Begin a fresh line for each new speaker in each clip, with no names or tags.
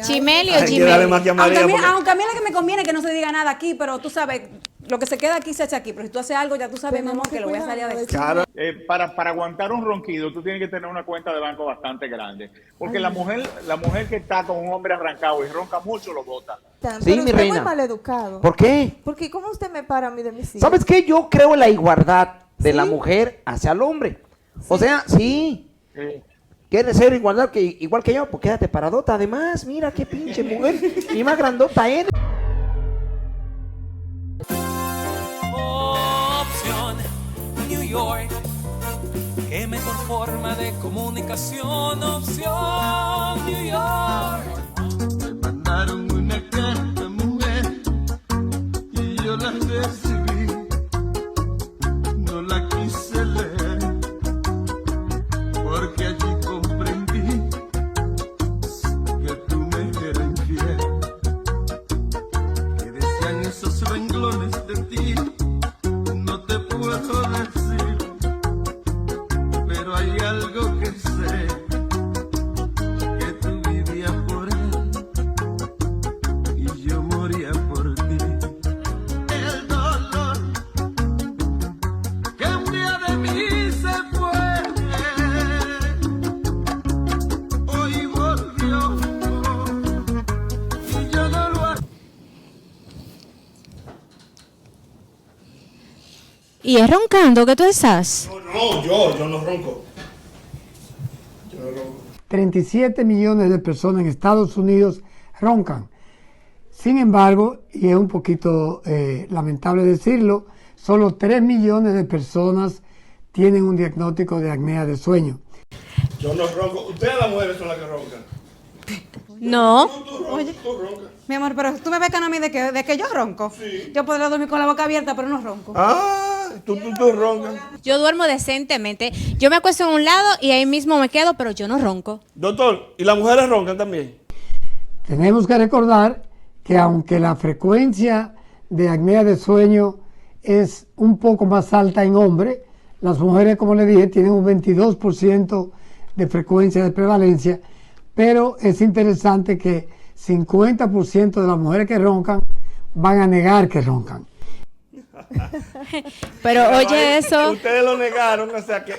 Chimeli o
Hay que darle
Gimeli.
más que a María, porque-
Aunque a mí lo que me conviene es que no se diga nada aquí, pero tú sabes, lo que se queda aquí se echa aquí. Pero si tú haces algo, ya tú sabes, mi amor, que lo voy a salir a decir.
Claro.
Para aguantar un ronquido, tú tienes que tener una cuenta de banco bastante grande. Porque la mujer que está con un hombre arrancado y ronca mucho, lo bota.
Pero
Sí, mi
usted es
reina.
muy maleducado.
¿Por qué?
Porque ¿cómo usted me para a mí de mis hijos?
¿Sabes qué? Yo creo en la igualdad de la
¿Sí?
mujer hacia el hombre. O sea, sí. Quiere ser igual que yo, pues quédate paradota. Además, mira qué pinche mujer. Y más grandota eres.
Opción New York, qué mejor forma de comunicación. Opción New York.
Me mandaron una carta, mujer, y yo la recibí. No la quise leer, porque allí comprendí que tú me eras infiel. Que decían esos renglones de ti, no te puedo decir, pero hay algo que sé, que tú vivías por él y yo moría por ti. El dolor que un día de mí se fue, hoy volvió y yo no lo
¿Y es roncando que tú estás?
No, yo no ronco. Yo no ronco.
37 millones de personas en Estados Unidos roncan. Sin embargo, y es un poquito lamentable decirlo, solo 3 millones de personas tienen un diagnóstico de apnea de sueño.
Yo no ronco. Ustedes las mujeres son las que roncan.
No.
Tú roncas.
Mi amor, pero tú me ves a mí de que yo ronco.
Sí.
Yo podría dormir con la boca abierta, pero no ronco.
Ah, tú roncas.
Yo duermo decentemente. Yo me acuesto en un lado y ahí mismo me quedo, pero yo no ronco.
Doctor, ¿y las mujeres roncan también?
Tenemos que recordar que aunque la frecuencia de apnea de sueño es un poco más alta en hombres, las mujeres, como le dije, tienen un 22% de frecuencia de prevalencia, pero es interesante que 50% de las mujeres que roncan van a negar que roncan.
Pero
ahí,
oye eso.
Ustedes lo negaron, o sea que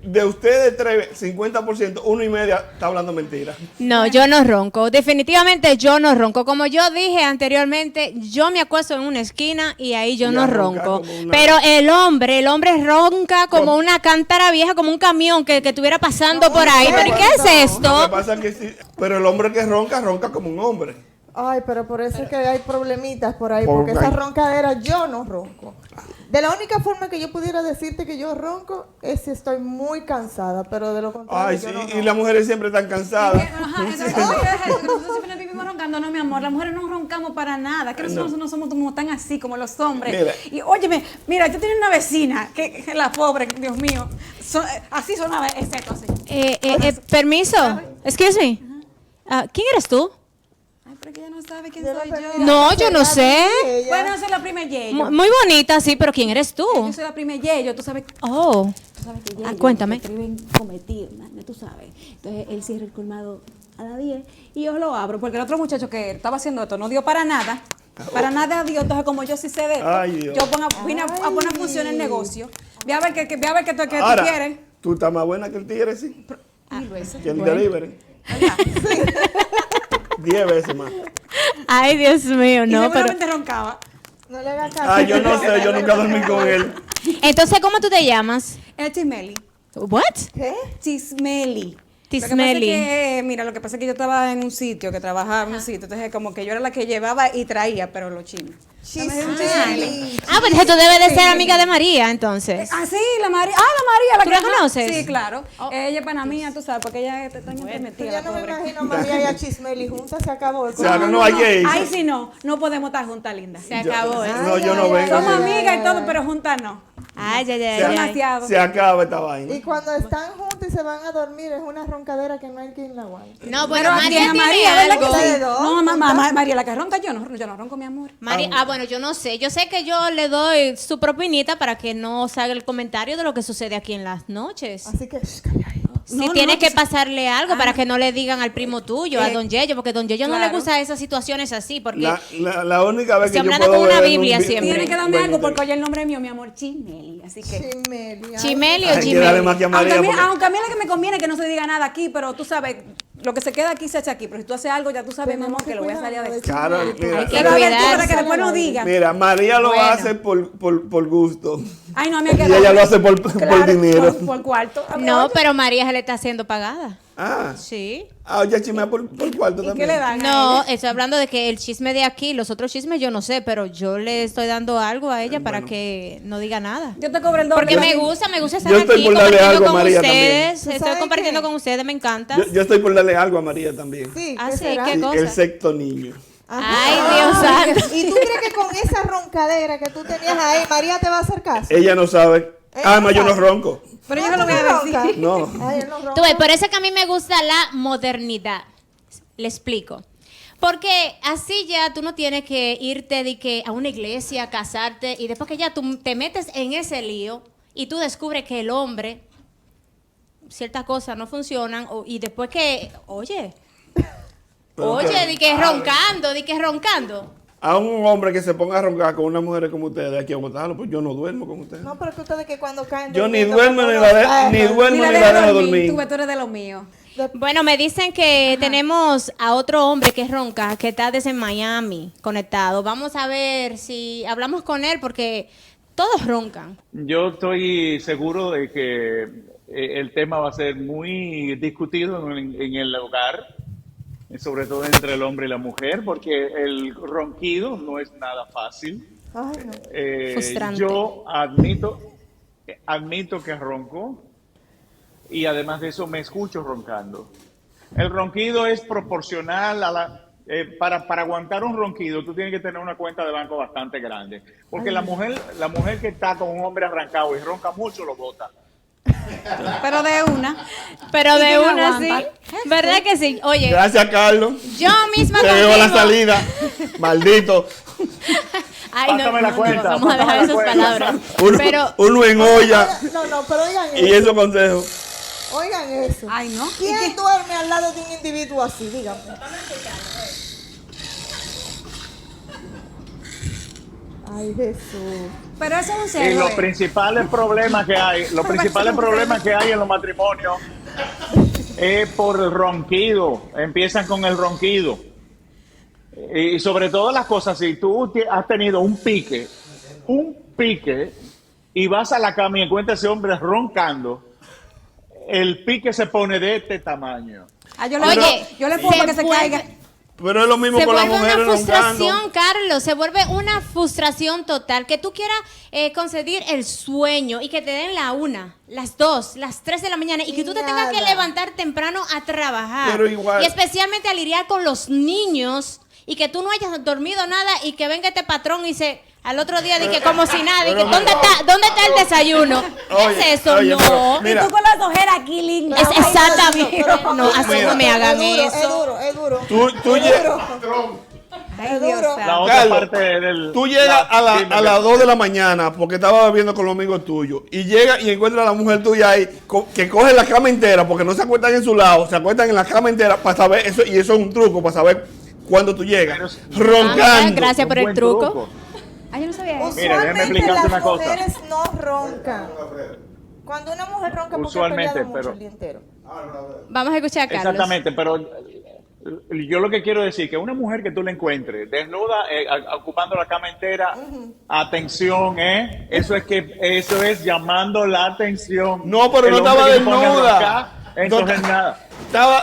de ustedes 50%, 1,5 está hablando mentira.
No, yo no ronco. Definitivamente yo no ronco. Como yo dije anteriormente, yo me acuesto en una esquina y ahí yo
Y
no
a roncar
ronco.
como una-
Pero el hombre ronca como una cántara vieja, como un camión que estuviera pasando por ahí. ¿Pero y qué es
Lo que
esto?
pasa es que sí, pero el hombre que ronca como un hombre.
Ay, pero por eso es que hay problemitas por ahí,
Porque
porque esa
hay-
roncadera yo no ronco. De la única forma que yo pudiera decirte que yo ronco es si estoy muy cansada, pero de lo contrario
Ay,
yo
sí,
no
y
ronco.
las mujeres siempre están cansadas.
Ajá, nosotros siempre vivimos roncando, no, mi amor, las mujeres no roncamos para nada, que nosotros no somos como tan así como los hombres.
Mira.
Y óyeme, mira, yo tenía una vecina, que la pobre, Dios mío, así sonaba, excepto así.
Permiso. Excuse me. ¿Quién eres tú?
Ay, pero que ella no sabe quién
Yo
soy
no
yo.
sabía.
No, yo no sé.
Ella-
Bueno, yo soy la prima Yeyo.
Muy bonita, sí, pero ¿quién eres tú?
Yo soy la prima Yeyo, tú sabes.
Oh.
Tú sabes que Yeyo
Cuéntame.
escriben cometido, ¿no? Tú sabes. Entonces él cierra el colmado a las 10 y yo lo abro porque el otro muchacho que estaba haciendo esto no dio para nada. Para nada dio. Entonces, como yo sí sé de esto,
Ay, Dios.
yo vine a poner a funcionar el negocio. Ve a ver qué tú
Ahora,
quieres.
tú estás más buena que el tigre, sí.
Mil veces.
Que el delivery. 10 veces más.
Ay, Dios mío,
Y
no, pero...
seguramente roncaba.
No le hagas caso.
Ah, yo no sé, yo nunca dormí con él.
Entonces, ¿cómo tú te llamas?
Es Chismeli.
What?
¿Qué?
Chismeli.
Tismeli.
Lo que pasa es que yo estaba en un sitio, que trabajaba en un sitio, entonces como que yo era la que llevaba y traía, pero los chinos.
Chismeli.
Pues tú debes de ser amiga de María, entonces.
Ah, sí, la María. Ah, la María, la
¿Tú
que
la
ajá.
conoces?
Sí, claro.
Oh.
Ella es panamía, tú sabes, porque ella está tan
Yo
enfermetida,
ya
la
no me
pobre.
imagino a María y a Chismeli juntas, se acabó.
Se acabó. No, hay que ir.
Ahí sí no podemos estar juntas, linda.
Se acabó.
No, yo no vengo.
Somos
sí.
amigas y todo, pero juntas no.
Ay, ay, ay,
Se-
ay.
Demasiado.
Se acaba esta vaina.
Y cuando están juntas y se van a dormir es una roncadera que no hay quien la aguante.
No,
Pero
bueno, María
María,
tiene
¿verdad que
algo.
sí?
¿De dos?
No, María, la que ronca, yo no ronco, mi amor.
Bueno, yo no sé. Yo sé que yo le doy su propinita para que no salga el comentario de lo que sucede aquí en las noches.
Así que, shh, calla ahí.
Si
No,
tienes
no,
que
pues-
pasarle algo para que no le digan al primo tuyo, a Don Yeyo, porque Don Yeyo no le
claro.
gusta esas situaciones así, porque
La única vez que
Estoy
yo
hablando
puedo
con una
ver
Biblia
un
siempre.
Tienes que darme
bueno,
algo porque oye el nombre mío, mi amor, Chimeli. Así que.
Chimelia.
Chimeli o
Hay que darle más
Gmail.
que a María. porque-
Aunque a mí lo que me conviene es que no se diga nada aquí, pero tú sabes, lo que se queda aquí se echa aquí. Pero si tú haces algo, ya tú sabes, mi amor, que lo voy a salir a decir.
Claro, mira,
Hay que
Pero a ver, tú,
cuidarse.
para que después no digan.
mira, María lo
Bueno.
hace por gusto.
Ay, no, a mí hay que
Y ella lo hace por
Claro,
dinero.
por cuarto. A mí,
No,
oye,
pero María se le está haciendo pagada.
Ah,
Sí.
ella chimea por cuarto
¿y
también.
qué le dan? a
No,
ella?
estoy hablando de que el chisme de aquí, los otros chismes yo no sé, pero yo le estoy dando algo a ella para que no diga nada.
Yo te cobro el doble.
Porque me gusta estar
Yo estoy
aquí
por darle
compartiendo
algo a
con
María
ustedes.
también. ¿Tú
Estoy
sabes
compartiendo
qué?
con ustedes, me encanta.
Yo estoy por darle algo a María también.
Sí,
Ah,
¿qué
sí,
será?
¿qué
Sí,
cosa?
el sexto niño.
Ay, Dios santo.
¿Y tú crees que con esa roncadera que tú tenías ahí, María te va a hacer caso?
Ella no sabe. Además, yo no ronco.
Pero yo se lo voy a decir.
No.
Ay, él no ronca.
Tú ves, por eso es que a mí me gusta la modernidad. Le explico. Porque así ya tú no tienes que irte de que a una iglesia, casarte, y después que ya tú te metes en ese lío y tú descubres que el hombre, ciertas cosas no funcionan, y después que, oye, di que roncando.
A un hombre que se ponga a roncar con una mujer como ustedes, hay que aguantarlo, pues yo no duermo con ustedes.
No, pero es que ustedes que cuando caen
Yo ni
durmiendo,
duermo
como
ni
unos
la
perros.
duermo
Mira,
ni la
deja
dejo
dormir.
dormir.
Tú eres de lo mío.
Bueno, me dicen que tenemos a otro hombre que ronca, que está desde Miami conectado. Vamos a ver si hablamos con él, porque todos roncan.
Yo estoy seguro de que el tema va a ser muy discutido en el hogar, sobre todo entre el hombre y la mujer, porque el ronquido no es nada fácil.
Ay, no.
Frustrante.
Yo admito que ronco y además de eso me escucho roncando. El ronquido es proporcional a la... para aguantar un ronquido, tú tienes que tener una cuenta de banco bastante grande. Porque la mujer que está con un hombre arrancado y ronca mucho, lo bota.
Pero de una.
Pero
¿Y
de
quién
una
aguanta?
sí. ¿Verdad que sí? Oye,
Gracias, Carlos.
yo misma
Te veo a la
contigo-
salida. Maldito.
Ay, no,
Pásame la
no,
cuenta,
vamos a dejar
pásame la
esas
cuenta.
palabras.
Uno,
Pero
uno en olla
No, pero oigan
y
eso.
esos consejos.
Oigan eso.
Ay, ¿no?
¿Quién duerme al lado de un individuo así? Dígame. Ay, Jesús.
Pero eso es un
Y
cerro.
los principales problemas que hay, en los matrimonios es por el ronquido. Empiezan con el ronquido. Y sobre todo las cosas, si tú has tenido un pique, y vas a la cama y encuentras a ese hombre roncando, el pique se pone de este tamaño.
Ah, yo
Oye,
le pongo para que se
vuelve-
caiga.
Pero es lo mismo
se
con las
vuelve
mujeres
una frustración,
roncando.
Carlos. Se vuelve una frustración total. Que tú quieras conceder el sueño y que te den la 1, las 2, las 3 de la mañana y que tú te tengas que
Nada.
levantar temprano a trabajar.
Pero igual.
Y especialmente a lidiar con los niños y que tú no hayas dormido nada y que venga este patrón y se... Al otro día dije como si nada, y que ¿dónde está el desayuno? ¿Qué
Oye,
es eso?
oye,
No.
pero,
Y
mira,
tú con las ojeras aquí, linda.
Es
Ay,
exactamente.
Dios mío.
No, así
Mira.
no me hagan
Es
eso.
duro, es duro.
tú
Es
llegas.
duro.
Ay,
Es
Dios
duro.
santo.
La otra
Carlos,
parte del...
Tú llegas a las 2 de la mañana porque estaba bebiendo con los amigos tuyos y llega y encuentra a la mujer tuya ahí que coge la cama entera porque no se acuestan en su lado, se acuestan en la cama entera para saber eso, y eso es un truco para saber cuándo tú llegas.
Pero-
Roncando.
Gracias por el
Buen
truco.
Ay, yo no sabía eso.
Mira, déjame
Usualmente
explicarte
las
una cosa.
mujeres no roncan. Cuando una mujer ronca porque ha
Usualmente,
peleado mucho
pero-
el día entero.
Vamos a escuchar a Carlos.
Exactamente, pero yo lo que quiero decir que una mujer que tú la encuentres desnuda, ocupando la cama entera, atención, eso es llamando la atención.
No, pero
El
no
hombre
estaba
que se pone a
desnuda.
roncar, entonces
No,
nada.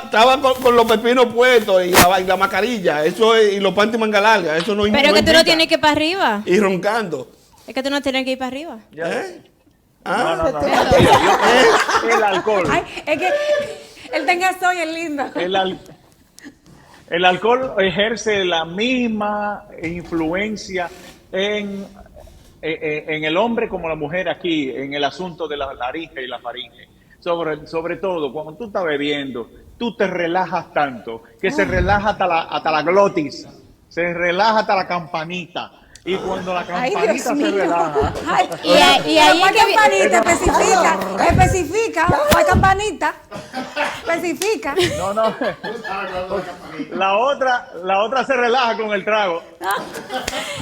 Estaba con los pepinos puestos y la mascarilla, eso es, y los panty manga larga, eso no
Pero
no
es que tú no
implica.
tienes que ir para arriba.
Y roncando.
Es que tú no tienes que ir para arriba.
¿Eh?
No,
Ah,
no, no. Mira, el alcohol.
Ay, es que él tenga soy el lindo.
El alcohol ejerce la misma influencia en el hombre como la mujer aquí, en el asunto de la laringe y la faringe. Sobre todo, cuando tú estás bebiendo, tú te relajas tanto, que se relaja hasta la glotis, se relaja hasta la campanita. Y cuando la
Ay,
campanita
Dios
se
mío.
relaja.
Ay,
Y ahí
¿cuál
es que
campanita? Especifica. ¿Cuál campanita? Especifica.
No. La otra se relaja con el trago.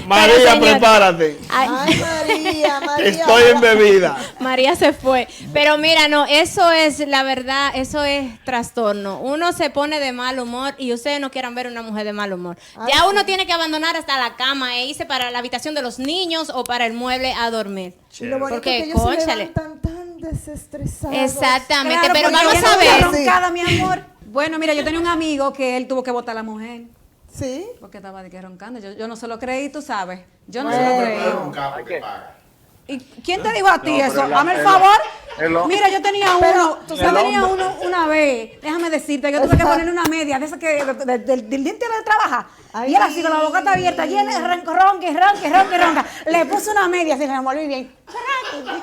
María,
señor,
prepárate.
Ay, María.
Estoy embebida.
María se fue. Pero mira, no, eso es la verdad, eso es trastorno. Uno se pone de mal humor y ustedes no quieran ver una mujer de mal humor. Ya uno tiene que abandonar hasta la cama e irse para la habitación de los niños o para el mueble a dormir.
Y lo bonito
Porque,
es que ellos se
cónchale.
levantan tan desestresados.
Exactamente,
Claro,
pero
porque
vamos
ella
a
no
ver.
está roncada, mi amor. Bueno, mira, yo tenía un amigo que él tuvo que botar a la mujer.
Sí.
Porque estaba de que roncando. Yo no se lo creí, tú sabes. Yo no se lo creí. ¿Y quién te dijo a ti
No,
eso?
pero
Hazme el favor.
el-
Mira, yo tenía
Pero,
uno,
tú
yo tenía uno una vez, déjame decirte, yo tuve que ponerle una media de esa que del diente de trabaja.
Ay.
Y él así con la boca abierta, y él ronca. Le puse una media, así se me volvió bien.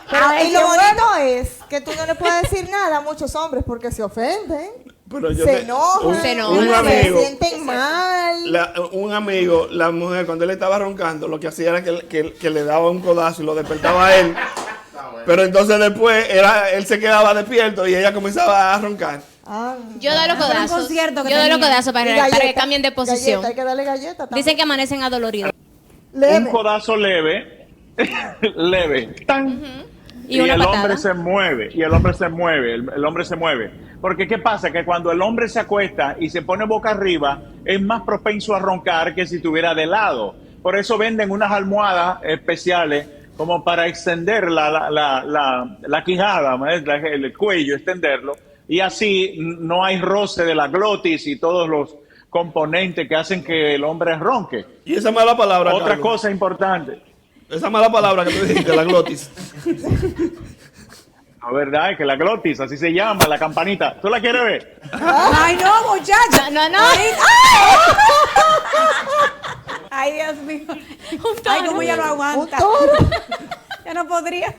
Pero
Ay,
y lo
qué
bonito es que tú no le puedes decir nada a muchos hombres porque se ofenden,
Pero
se enojan,
Se enojan.
un amigo,
se sienten mal.
un amigo, la mujer, cuando él estaba roncando, lo que hacía era que le daba un codazo y lo despertaba a él. Pero entonces después él se quedaba despierto y ella comenzaba a roncar.
Ah,
Yo doy los
Pero un
codazos.
concierto que
Yo doy los
tenía.
codazos
y
para
galleta,
que cambien de posición.
galleta, hay que darle galleta también.
Dicen que amanecen adoloridos.
Leve.
Un codazo leve, tan.
Y una
el
patada.
hombre se mueve, el hombre se mueve. Porque ¿qué pasa? Que cuando el hombre se acuesta y se pone boca arriba, es más propenso a roncar que si estuviera de lado. Por eso venden unas almohadas especiales como para extender la quijada, el cuello, extenderlo. Y así no hay roce de la glotis y todos los componentes que hacen que el hombre ronque.
Y esa mala palabra,
Otra
Carlos,
cosa importante.
esa mala palabra que tú dijiste, la glotis.
La verdad es que la glotis, así se llama, la campanita. ¿Tú la quieres ver?
Ay, no, muchacha.
No.
Ay, Dios mío.
toro.
Ay, cómo ella lo
Un
aguanta.
toro.
Yo no podría.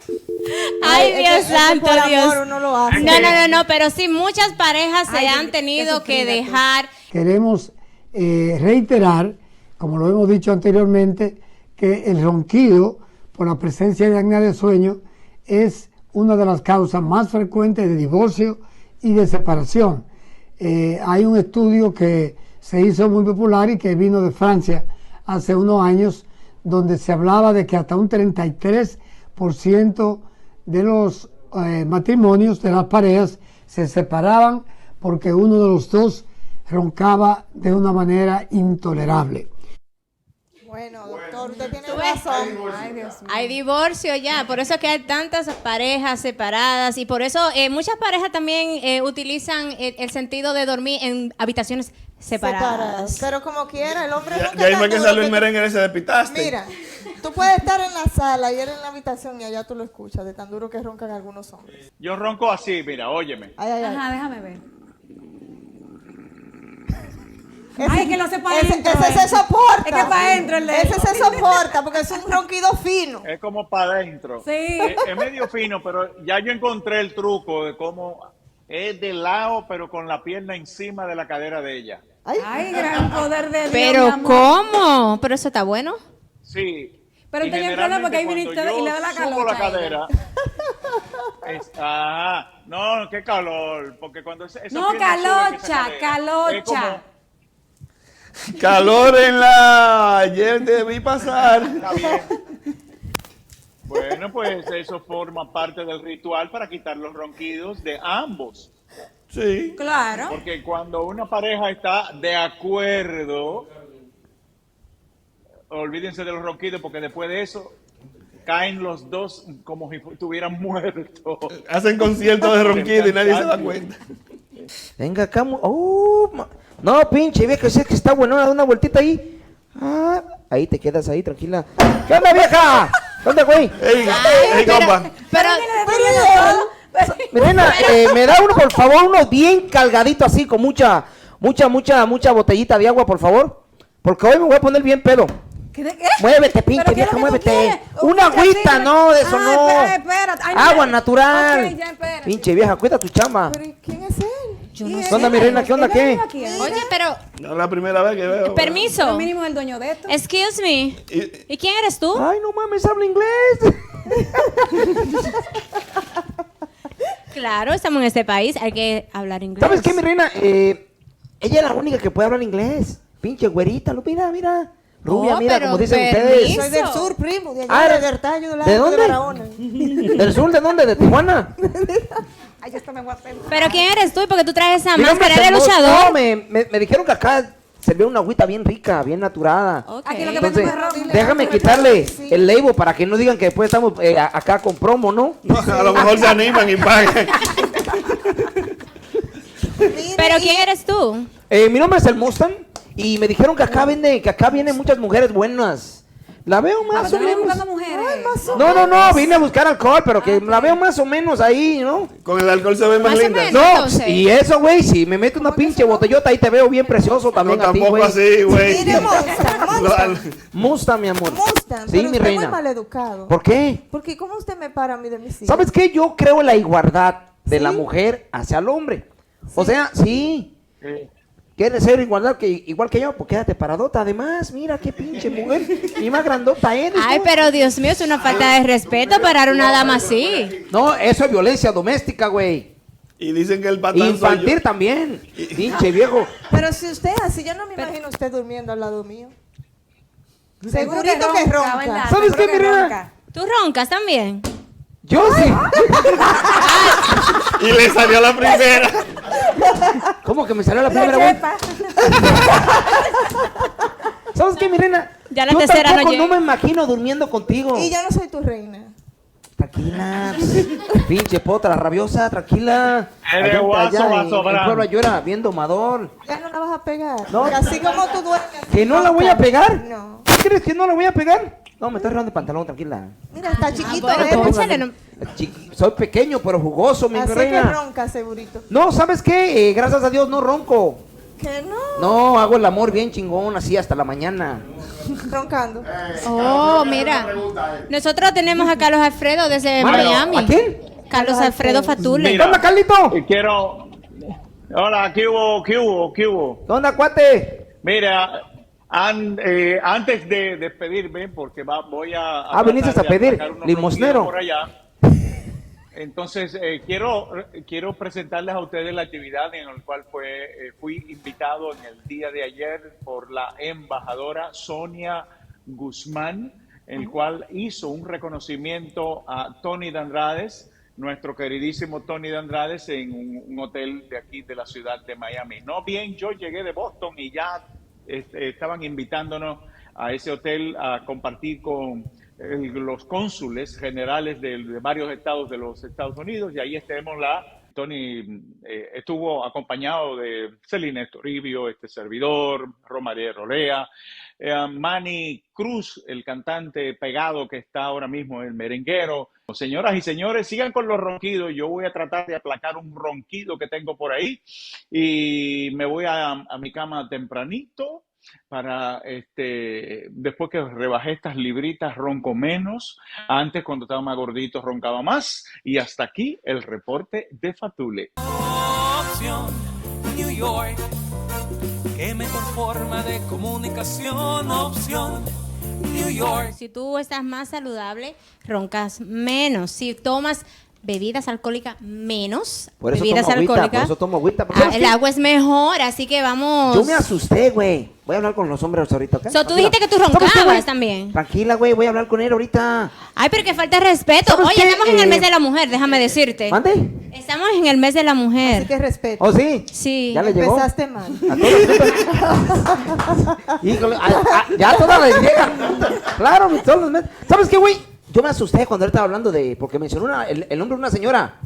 Ay,
Es
Dios
que
santo,
por amor
Dios.
uno lo hace.
No, pero sí, muchas parejas se
Ay,
han
qué
tenido que
sufrida tú.
dejar.
Queremos reiterar, como lo hemos dicho anteriormente, que el ronquido por la presencia de apnea de sueño es una de las causas más frecuentes de divorcio y de separación. Hay un estudio que se hizo muy popular y que vino de Francia hace unos años, donde se hablaba de que hasta un 33% de los matrimonios, de las parejas, se separaban porque uno de los dos roncaba de una manera intolerable.
Bueno, doctor, usted tiene
¿Tú ves?
razón.
Ay, Dios mío.
Hay divorcio ya, por eso es que hay tantas parejas separadas y por eso muchas parejas también utilizan el sentido de dormir en habitaciones separadas.
Pero como quiera, el hombre
Ya,
nunca
ya ahí
está
fue que
duro
salió el
que-
merengue ese de Pitaste.
Mira, tú puedes estar en la sala y él en la habitación y allá tú lo escuchas, de tan duro que roncan algunos hombres.
Yo ronco así, mira, óyeme.
Ay.
Ajá, déjame ver.
Ese-
Ay, que lo hace pa'
ese-
adentro,
Ese se soporta.
Es que pa' adentro el de-
Ese se soporta porque es un ronquido fino.
Es como para adentro.
Sí.
Es medio fino, pero ya yo encontré el truco de cómo es de lado, pero con la pierna encima de la cadera de ella.
Ay, gran poder de Dios. mi
Pero
amor.
¿cómo? Pero eso está bueno.
Sí.
Pero
Y
usted ya entró porque ahí viene
generalmente
y le da la
cuando yo subo
calocha
la
a ella.
cadera. No, qué calor. Porque cuando esa
No,
pierna sube,
calocha,
esa cadera, es
calocha.
Calor en la... Ayer te vi pasar.
Está bien. Bueno, pues eso forma parte del ritual para quitar los ronquidos de ambos.
Sí.
Claro.
Porque cuando una pareja está de acuerdo, olvídense de los ronquidos porque después de eso caen los dos como si estuvieran muertos.
Hacen conciertos de ronquido y nadie se da cuenta.
Venga acá. No, pinche vieja, es que está bueno, da una vueltita ahí. Ah, ahí te quedas ahí, tranquila. ¿Qué onda, vieja? ¿Qué onda, güey?
Ey, compa.
Pero,
Mi nena, me da uno, por favor, uno bien cargadito así, con mucha botellita de agua, por favor. Porque hoy me voy a poner bien pedo.
¿Qué?
Muévete, pinche
¿Pero qué es
vieja,
lo que tú
muévete.
quieres?
Una agüita,
cachito.
no, de eso
Ah,
no.
espérate. Ay, no,
Agua
ya.
natural.
Ok, ya, espérate.
Pinche vieja, cuida tu chamba.
Pero ¿y quién es él?
Yo no
¿Qué onda, mi reina? ¿Qué onda? ¿Qué?
Oye, pero
No es la primera vez que veo.
permiso.
El mínimo es el dueño de esto.
Excuse me. ¿Y quién eres tú?
Ay, no mames, habla inglés.
Claro, estamos en este país, hay que hablar inglés.
¿Sabes qué, mi reina? Ella es la única que puede hablar inglés. Pinche güerita, mira. Rubia,
Oh,
mira,
pero
como dicen
permiso.
ustedes.
Soy del sur, primo, de allá
Ah,
de Gertallo, del
¿de
lado de
dónde?
Barahona.
¿Del sur de dónde? ¿De Tijuana?
Ay, esto me voy a hacer.
¿Pero quién eres tú? ¿Y por qué tú traes esa
Mi nombre
máscara
es
de
Hermoso.
luchador?
No, me dijeron que acá servía una agüita bien rica, bien naturada.
Ok.
Aquí lo que
Entonces,
vendemos es ron.
déjame quitarle el label para que no digan que después estamos acá con promo, ¿no?
No, a lo mejor se animan y pagan.
¿Pero quién eres tú?
Mi nombre es el Mustang y me dijeron que acá vienen muchas mujeres buenas. La veo más o menos.
buscando mujeres.
No, vine a buscar alcohol, pero que la veo más o menos ahí, ¿no?
Con el alcohol se ve más
Más o
linda.
menos.
No,
Entonces.
y eso, güey, si me meto una pinche botellota ahí te veo bien precioso
No,
también a ti,
tampoco
güey.
así, güey.
Mire, Mustang.
Mustang, mi amor.
Mustang,
Sí,
pero
mi
usted
reina.
es muy maleducado.
¿Por qué?
Porque ¿cómo usted me para a mí de mis hijos?
¿Sabes qué? Yo creo en la igualdad de la
¿Sí?
mujer hacia el hombre. O sea, sí. ¿Quieres ser igual que yo? Pues quédate paradota. Además, mira qué pinche mujer. Y más grandota eres.
Ay,
¿no?
pero Dios mío, es una falta de respeto parar una dama así.
No, eso es violencia doméstica, güey.
Y dicen que el patán soy
Infantil
yo.
también. Pinche viejo.
Pero si usted es así, yo no me imagino usted durmiendo al lado mío.
Seguro
Segurito que ronca.
¿verdad?
¿Sabes
Seguro
qué,
que
mi reina?
ronca.
¿Tú roncas también?
Yo sí.
Y le salió la primera.
¿Cómo que me salió la
La
primera, güey?
chepa.
¿Sabes qué, mi reina?
Ya la
yo
tercera
tampoco
no llega.
me imagino durmiendo contigo.
Y yo no soy tu reina.
Tranquila, pinche potra rabiosa, tranquila.
Eres
Allá
guaso,
en
vaso,
el
Bran.
pueblo yo era bien domador.
Ya no la vas a pegar.
No.
Porque así como tú duermes.
¿Que no la voy a pegar?
No.
¿Qué crees que no la voy a pegar? No, me estoy arreglando el pantalón, tranquila.
Mira, está chiquito.
bueno,
¿eh?
cónchale, no-
Soy pequeño, pero jugoso, mi
Así que
reina.
ronca, segurito.
No, ¿sabes qué? Gracias a Dios no ronco.
Que no.
No, hago el amor bien chingón, así hasta la mañana.
Roncando.
Oh, mira. Nosotros tenemos a Carlos Alfredo desde
Bueno,
Miami.
¿a quién?
Carlos Alfredo Fatule.
¿Qué onda, Carlito?
Y quiero... Hola, ¿qué hubo?
¿Qué onda, cuate?
Mira, antes de despedirme, porque voy a
viniste
tratar
a
de
pedir
atracar unos
limosnero.
ronquidos por allá. Entonces, quiero presentarles a ustedes la actividad en la cual fui invitado en el día de ayer por la embajadora Sonia Guzmán, el cual hizo un reconocimiento a Tony de Andrades, nuestro queridísimo Tony de Andrades, en un hotel de aquí de la ciudad de Miami. No bien, yo llegué de Boston y ya estaban invitándonos a ese hotel a compartir con los cónsules generales de varios estados de los Estados Unidos, y ahí Tony estuvo acompañado de Celina Toribio, servidor, Romaría Rolea, Manny Cruz, el cantante pegado que está ahora mismo, el merenguero. Señoras y señores, sigan con los ronquidos. Yo voy a tratar de aplacar un ronquido que tengo por ahí y me voy a mi cama tempranito para después que rebajé estas libritas ronco menos. Antes, cuando estaba más gordito, roncaba más. Y hasta aquí el reporte de Fatule.
Opción New York, qué mejor forma de comunicación. Opción New York.
Si tú estás más saludable, roncas menos. Si tomas bebidas alcohólicas, menos.
Por eso
bebidas
tomo agüita,
alcohólicas.
por eso tomo agüita. porque
Ah,
¿sabes
el
qué?
agua es mejor, así que vamos.
Yo me asusté, güey. Voy a hablar con los hombres ahorita, ¿ok?
So, tú
Tranquila.
dijiste que tú
¿Sabes qué,
roncabas
güey?
también.
Tranquila, güey, voy a hablar con él ahorita.
Ay, pero que falta de respeto.
¿Sabes
Oye,
qué?
estamos en el mes de la mujer, déjame decirte.
¿Mande?
Estamos en el mes de la
Así
mujer.
que respeto.
¿Oh, sí?
Sí.
¿Ya le llegó?
Empezaste mal.
A todos. Híjole, ya todas las viejas. Claro, todos los meses. ¿Sabes qué, güey? Yo me asusté cuando él estaba hablando porque mencionó el nombre de una señora.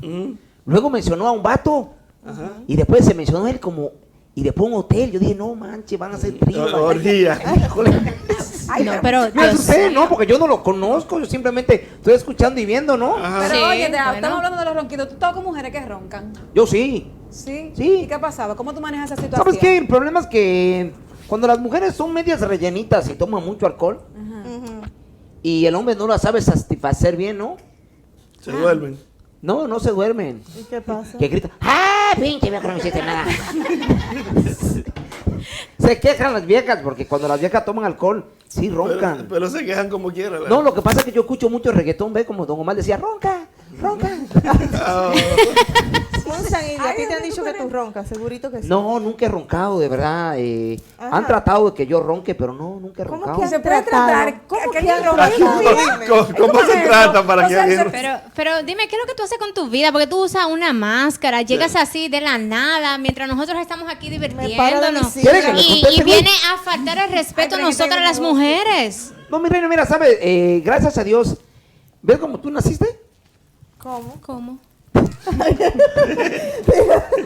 Luego mencionó a un vato. Y después se mencionó él como... Y después un hotel. Yo dije, no manches, van a ser tríos.
Orgía.
Híjole.
No, pero
Me asusté, ¿no? Porque yo no lo conozco. Yo simplemente estoy escuchando y viendo, ¿no?
Pero
Sí,
oye,
bueno.
estamos hablando de los ronquidos. ¿Tú estás con mujeres que roncan?
Yo sí.
¿Sí?
Sí.
¿Y qué pasaba? ¿Cómo tú manejas esa situación?
¿Sabes qué? El problema es que cuando las mujeres son medias rellenitas y toman mucho alcohol y el hombre no la sabe satisfacer bien, ¿no?
Se duermen.
No se duermen.
¿Y qué pasa?
Que gritan, ¡ah! pinche vieja, no me hiciste nada. Se quejan las viejas porque cuando las viejas toman alcohol, sí roncan.
Pero se quejan como quieran.
No, lo que pasa es que yo escucho mucho reggaetón, ve, como Don Omar decía, ronca, ronca.
Mustang, y a ti te han dicho que tú roncas, segurito que sí.
No, nunca he roncado, de verdad. Han tratado de que yo ronque, pero no, nunca he
¿Cómo
roncado.
que
Se puede tratar.
¿Cómo
que
que
alguien
ronca?
ronque?
¿Cómo se trata para que alguien...
Pero dime, ¿qué es lo que tú haces con tu vida? Porque tú usas una máscara, llegas así de la nada, mientras nosotros estamos aquí
paro de mi
divirtiéndonos.
silla.
¿Quiere que le
Y
conteste, güey?
viene a faltar el respeto a nosotras las mujeres.
No, mi reina, mira, ¿sabes? Gracias a Dios. ¿Ves cómo tú naciste?
¿Cómo?
¿Cómo?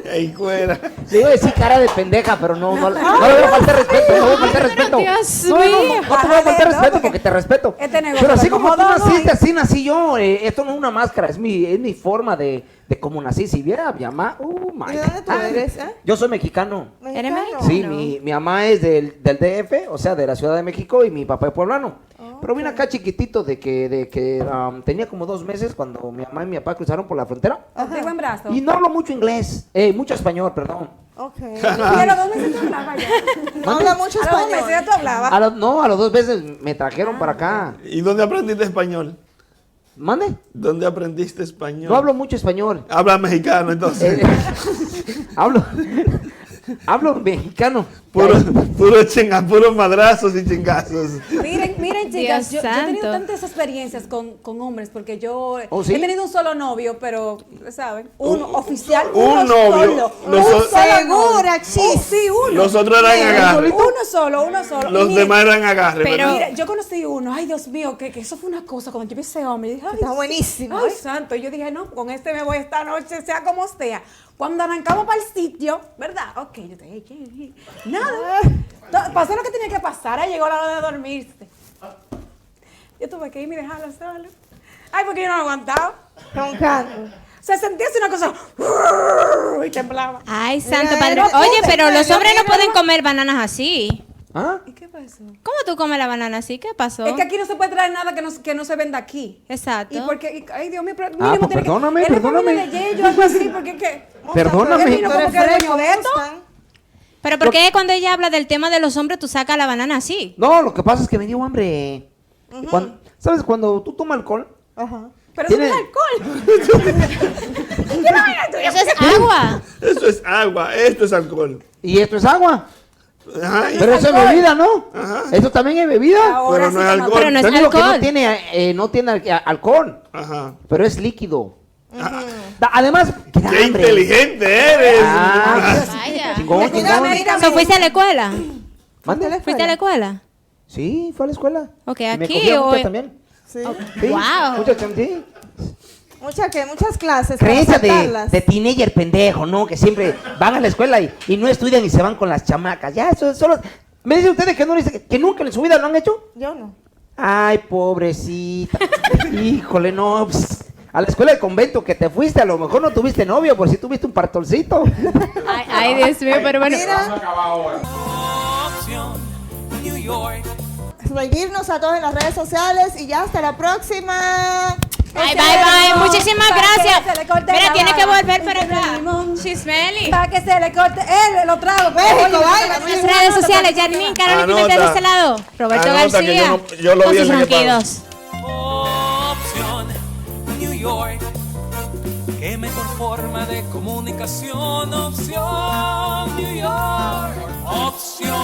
Ey, cuera.
Le iba a decir cara de pendeja, pero no le voy a faltar respeto, no voy a faltar respeto.
Dios
No te voy a faltar respeto
porque
porque te respeto.
este negocio
Pero así
lo
como tú
acomodo, ¿no?
naciste, así nací yo. Esto no es una máscara, es mi forma de cómo nací. Si viera a mi mamá, my
¿Y de dónde tú
God.
eres,
Yo soy mexicano.
¿Eres
¿Mexicano?
Sí, mi mamá es del DF, o sea, de la Ciudad de México, y mi papá es poblano. Pero vine acá chiquitito de que tenía como 2 meses cuando mi mamá y mi papá cruzaron por la frontera.
Digo en brazo.
Y no hablo mucho inglés, mucho español, perdón.
Ok.
Y a los 2 meses tú hablabas ya.
No habla mucho
A los 2 meses ya
español.
tú hablabas.
A los 2 veces me trajeron para acá.
¿Y dónde aprendiste español?
¿Mande?
¿Dónde aprendiste español?
No hablo mucho español.
Habla mexicano, entonces.
Hablo mexicano.
Puros madrazos y chingazos.
Miren, chicas,
Dios
yo he tenido
santo.
tantas experiencias con hombres, porque yo
¿Oh, sí?
he tenido un solo novio, pero, ¿saben? Uno oficial,
un
uno
novio.
solo.
Nosotros-
Segura, chis.
Sí, uno.
Los otros eran agarre.
Uno solo.
Los
Y mira,
demás eran agarre.
Pero-
¿verdad?
Mira, yo conocí uno, ay Dios mío, que eso fue una cosa, cuando yo vi ese hombre, yo dije, ay,
Está buenísimo,
Ay,
¿eh?
santo, y yo dije, no, con este me voy esta noche, sea como sea. Cuando arrancamos para el sitio, ¿verdad? Ok, yo te dije, nada. Pasó lo que tenía que pasar, ahí llegó la hora de dormirse. Yo tuve que irme y dejarlo solo. Ay, porque yo no lo aguantaba.
Roncando.
Se sentía así una cosa, y temblaba.
Ay, santo
Mira,
padre.
no,
Oye,
tú te
pero los
crees,
hombres no
mira,
pueden
mamá.
comer bananas así.
¿Ah?
¿Y qué pasó?
¿Cómo tú comes la banana así? ¿Qué pasó?
Es que aquí no se puede traer nada que no se venda aquí.
Exacto.
Y porque, ay Dios mío, pero
Ah,
mínimo
pues
tiene que-
perdóname,
él es
perdóname.
familia de Yello, algo así, porque ¿qué?
Perdóname.
Él vino
Tú
como
eres
que dueño
fresco,
de esto.
Mustang.
Pero ¿por qué cuando ella habla del tema de los hombres tú sacas la banana así?
No, lo que pasa es que me dio hambre. ¿Sabes? Cuando tú tomas alcohol,
Ajá.
Pero eso no es
Tiene-
alcohol.
Eso es agua.
Eso es agua, esto es alcohol.
y esto es agua.
Ajá.
Pero eso es bebida, ¿no? Esto también es bebida.
Ahora
Pero no
sí
es
que me-
alcohol.
Pero no es
Yo digo que
alcohol.
no tiene alcohol,
Ajá.
pero es líquido. Además, que da
¡Qué
hambre.
inteligente eres!
Ah,
Vaya.
chingón, chingón.
So, ¿fuiste a la escuela?
Mande.
¿Fuiste a la escuela?
Sí, fue a la escuela.
Ok,
Y me
aquí
cogía
o-
muchas también.
Sí.
Sí,
Wow.
muchas, sí.
Muchas clases. para
Creencia
saltarlas.
de teenager pendejo, ¿no? Que siempre van a la escuela y no estudian y se van con las chamacas. Ya, eso solo. ¿Me dicen ustedes que nunca en su vida lo han hecho?
Yo no.
Ay, pobrecita. Híjole, no. A la escuela de convento que te fuiste, a lo mejor no tuviste novio, por si tuviste un partolcito.
Ay, Dios mío, pero bueno.
Mira,
Opción New York.
seguirnos a todos en las redes sociales y ya hasta la próxima.
Bye, bye, bye. Muchísimas
Para que
gracias.
se le corte
Mira,
la
tiene que
baba.
volver para acá.
Limón.
She's smelly.
Para que se le corte. Él lo trago.
México, baila,
Las redes sociales, Yarmín, Carolina Pimentel de este lado. Roberto
Anota, que
García.
yo lo
con
vi
sus
el año pasado.
ronquidos.
Opción New York. Qué mejor forma de comunicación. Opción New York. Opción